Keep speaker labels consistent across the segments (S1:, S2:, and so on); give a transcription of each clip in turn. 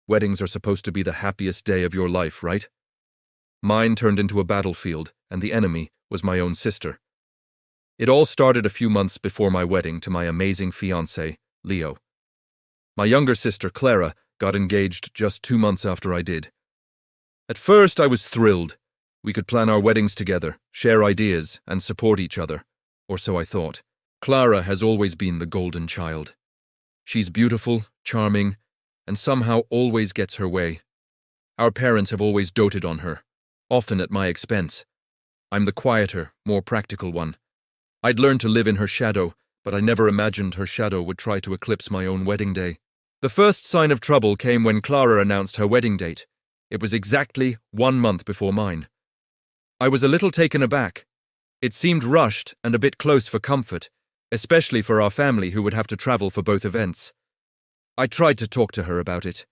S1: Weddings are supposed to be the happiest day of your life, right? Mine turned into a battlefield, and the enemy was my own sister. It all started a few months before my wedding to my amazing fiancé, Leo. My younger sister, Clara, got engaged just 2 months after I did. At first, I was thrilled. We could plan our weddings together, share ideas, and support each other. Or so I thought. Clara has always been the golden child. She's beautiful, charming, and somehow always gets her way. Our parents have always doted on her, often at my expense. I'm the quieter, more practical one. I'd learned to live in her shadow, but I never imagined her shadow would try to eclipse my own wedding day. The first sign of trouble came when Clara announced her wedding date. It was exactly 1 month before mine. I was a little taken aback. It seemed rushed and a bit close for comfort, especially for our family who would have to travel for both events. I tried to talk to her about it.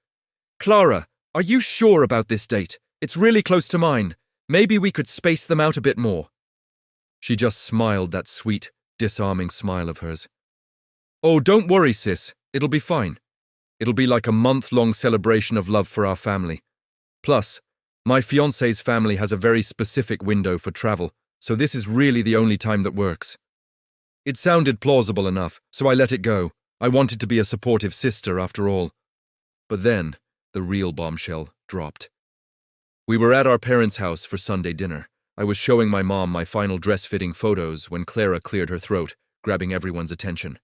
S1: "Clara, are you sure about this date? It's really close to mine. Maybe we could space them out a bit more." She just smiled that sweet, disarming smile of hers. "Oh, don't worry, sis. It'll be fine. It'll be like a month-long celebration of love for our family. Plus, my fiancé's family has a very specific window for travel, so this is really the only time that works." It sounded plausible enough, so I let it go. I wanted to be a supportive sister after all. But then, the real bombshell dropped. We were at our parents' house for Sunday dinner. I was showing my mom my final dress-fitting photos when Clara cleared her throat, grabbing everyone's attention.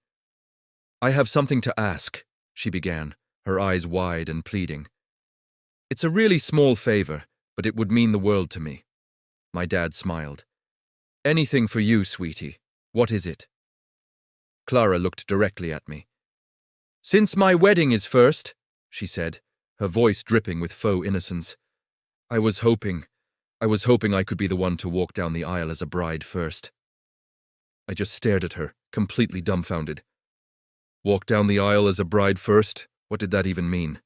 S1: "I have something to ask," she began, her eyes wide and pleading. "It's a really small favor, but it would mean the world to me." My dad smiled. "Anything for you, sweetie. What is it?" Clara looked directly at me. "Since my wedding is first," she said, her voice dripping with faux innocence, I was hoping I could be the one to walk down the aisle as a bride first." I just stared at her, completely dumbfounded. Walk down the aisle as a bride first? What did that even mean?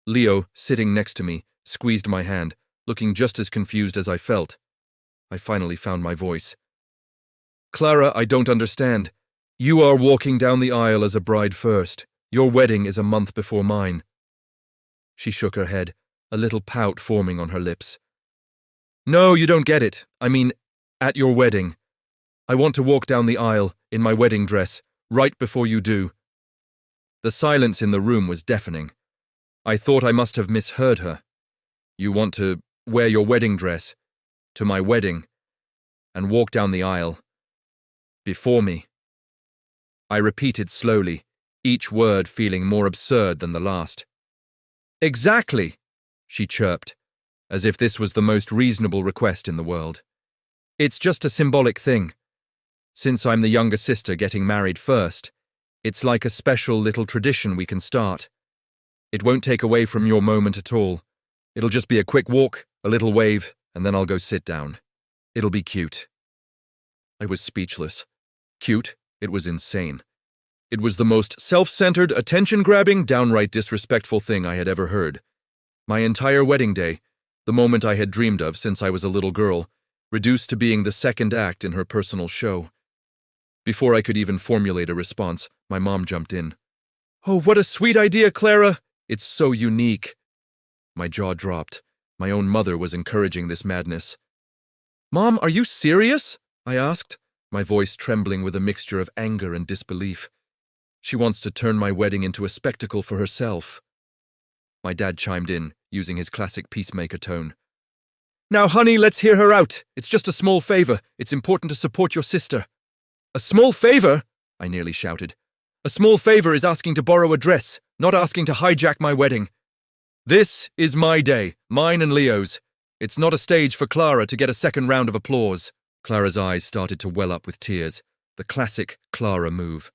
S1: Leo, sitting next to me, squeezed my hand, looking just as confused as I felt. I finally found my voice. "Clara, I don't understand. You are walking down the aisle as a bride first. Your wedding is a month before mine." She shook her head, a little pout forming on her lips. "No, you don't get it. I mean, at your wedding. I want to walk down the aisle, in my wedding dress, right before you do." The silence in the room was deafening. I thought I must have misheard her. "You want to wear your wedding dress to my wedding and walk down the aisle before me?" I repeated slowly, each word feeling more absurd than the last. "Exactly," she chirped, as if this was the most reasonable request in the world. "It's just a symbolic thing. Since I'm the younger sister getting married first, it's like a special little tradition we can start. It won't take away from your moment at all. It'll just be a quick walk, a little wave, and then I'll go sit down. It'll be cute." I was speechless. Cute? It was insane. It was the most self-centered, attention-grabbing, downright disrespectful thing I had ever heard. My entire wedding day, the moment I had dreamed of since I was a little girl, reduced to being the second act in her personal show. Before I could even formulate a response, my mom jumped in. "Oh, what a sweet idea, Clara! It's so unique." My jaw dropped. My own mother was encouraging this madness. "Mom, are you serious?" I asked, my voice trembling with a mixture of anger and disbelief. "She wants to turn my wedding into a spectacle for herself." My dad chimed in, using his classic peacemaker tone. "Now, honey, let's hear her out. It's just a small favor. It's important to support your sister." "A small favor?" I nearly shouted. "A small favor is asking to borrow a dress, not asking to hijack my wedding. This is my day, mine and Leo's. It's not a stage for Clara to get a second round of applause." Clara's eyes started to well up with tears, the classic Clara move.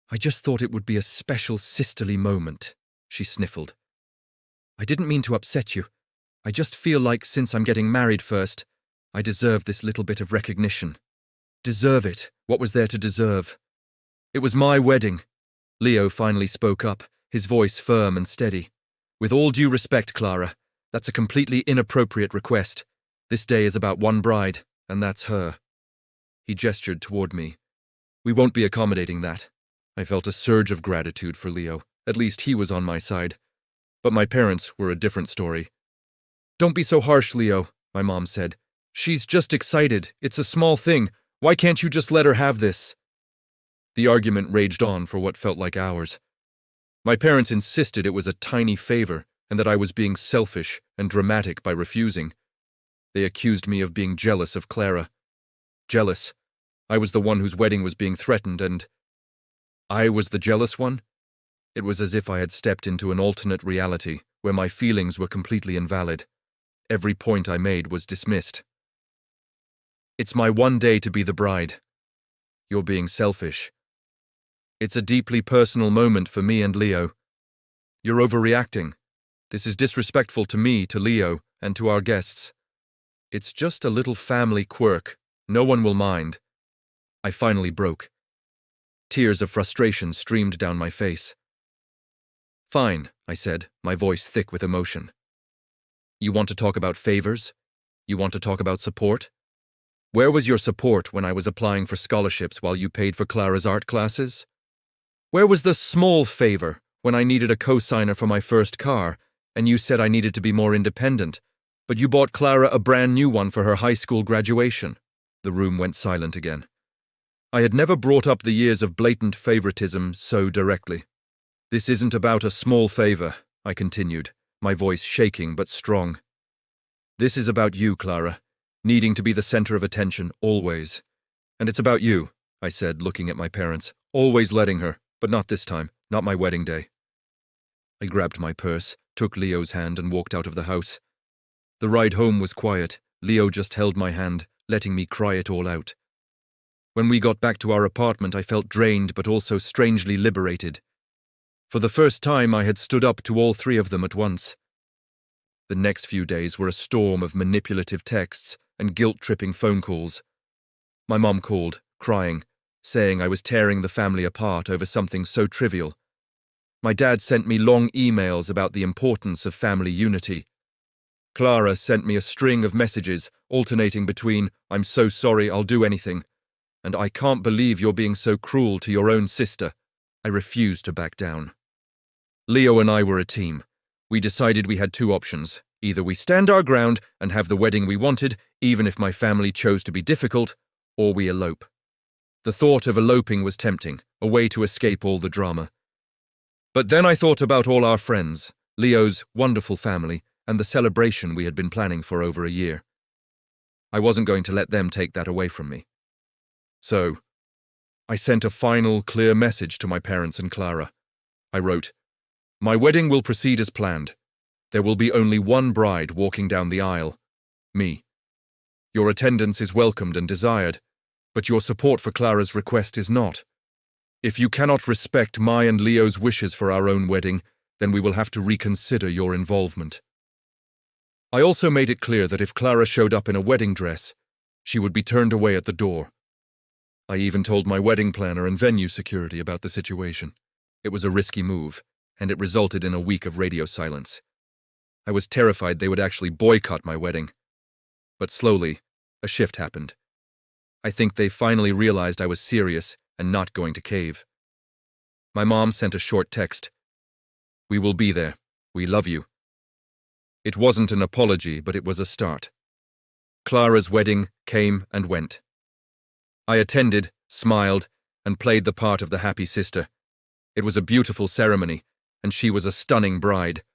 S1: "I just thought it would be a special sisterly moment," she sniffled. "I didn't mean to upset you. I just feel like since I'm getting married first, I deserve this little bit of recognition." Deserve it? What was there to deserve? "It was my wedding." Leo finally spoke up, his voice firm and steady. "With all due respect, Clara, that's a completely inappropriate request. This day is about one bride, and that's her." He gestured toward me. "We won't be accommodating that." I felt a surge of gratitude for Leo. At least he was on my side. But my parents were a different story. "Don't be so harsh, Leo," my mom said. "She's just excited. It's a small thing. Why can't you just let her have this?" The argument raged on for what felt like hours. My parents insisted it was a tiny favor and that I was being selfish and dramatic by refusing. They accused me of being jealous of Clara. Jealous. I was the one whose wedding was being threatened, and I was the jealous one? It was as if I had stepped into an alternate reality where my feelings were completely invalid. Every point I made was dismissed. "It's my one day to be the bride. You're being selfish. It's a deeply personal moment for me and Leo. You're overreacting. This is disrespectful to me, to Leo, and to our guests. It's just a little family quirk. No one will mind." I finally broke. Tears of frustration streamed down my face. "Fine," I said, my voice thick with emotion. "You want to talk about favors? You want to talk about support? Where was your support when I was applying for scholarships while you paid for Clara's art classes? Where was the small favor when I needed a co-signer for my first car, and you said I needed to be more independent, but you bought Clara a brand new one for her high school graduation?" The room went silent again. I had never brought up the years of blatant favoritism so directly. "This isn't about a small favor," I continued, my voice shaking but strong. "This is about you, Clara, needing to be the center of attention always. And it's about you," I said, looking at my parents, "always letting her, but not this time, not my wedding day." I grabbed my purse, took Leo's hand, and walked out of the house. The ride home was quiet. Leo just held my hand, letting me cry it all out. When we got back to our apartment, I felt drained but also strangely liberated. For the first time, I had stood up to all three of them at once. The next few days were a storm of manipulative texts and guilt-tripping phone calls. My mom called, crying, saying I was tearing the family apart over something so trivial. My dad sent me long emails about the importance of family unity. Clara sent me a string of messages alternating between "I'm so sorry, I'll do anything," and "I can't believe you're being so cruel to your own sister." I refused to back down. Leo and I were a team. We decided we had two options. Either we stand our ground and have the wedding we wanted, even if my family chose to be difficult, or we elope. The thought of eloping was tempting, a way to escape all the drama. But then I thought about all our friends, Leo's wonderful family, and the celebration we had been planning for over a year. I wasn't going to let them take that away from me. So, I sent a final, clear message to my parents and Clara. I wrote, "My wedding will proceed as planned. There will be only one bride walking down the aisle, me. Your attendance is welcomed and desired, but your support for Clara's request is not. If you cannot respect my and Leo's wishes for our own wedding, then we will have to reconsider your involvement." I also made it clear that if Clara showed up in a wedding dress, she would be turned away at the door. I even told my wedding planner and venue security about the situation. It was a risky move, and it resulted in a week of radio silence. I was terrified they would actually boycott my wedding. But slowly, a shift happened. I think they finally realized I was serious and not going to cave. My mom sent a short text. "We will be there. We love you." It wasn't an apology, but it was a start. Clara's wedding came and went. I attended, smiled, and played the part of the happy sister. It was a beautiful ceremony, and she was a stunning bride.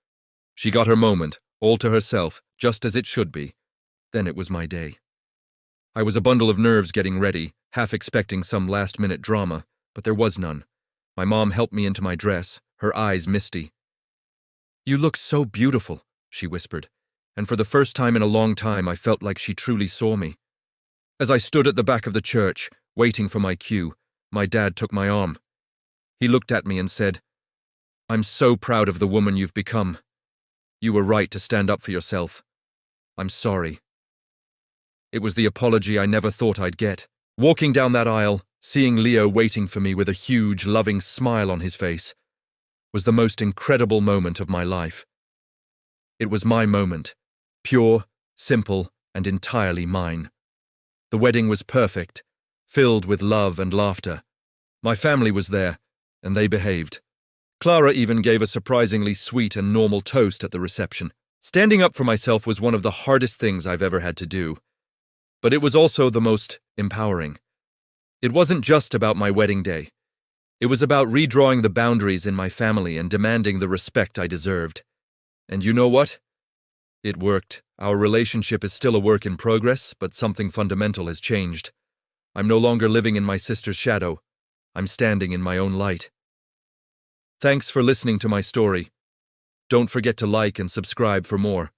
S1: She got her moment, all to herself, just as it should be. Then it was my day. I was a bundle of nerves getting ready, half expecting some last-minute drama, but there was none. My mom helped me into my dress, her eyes misty. "You look so beautiful," she whispered, and for the first time in a long time I felt like she truly saw me. As I stood at the back of the church, waiting for my cue, my dad took my arm. He looked at me and said, "I'm so proud of the woman you've become. You were right to stand up for yourself. I'm sorry." It was the apology I never thought I'd get. Walking down that aisle, seeing Leo waiting for me with a huge, loving smile on his face, was the most incredible moment of my life. It was my moment, pure, simple, and entirely mine. The wedding was perfect, filled with love and laughter. My family was there, and they behaved. Clara even gave a surprisingly sweet and normal toast at the reception. Standing up for myself was one of the hardest things I've ever had to do, but it was also the most empowering. It wasn't just about my wedding day. It was about redrawing the boundaries in my family and demanding the respect I deserved. And you know what? It worked. Our relationship is still a work in progress, but something fundamental has changed. I'm no longer living in my sister's shadow. I'm standing in my own light. Thanks for listening to my story. Don't forget to like and subscribe for more.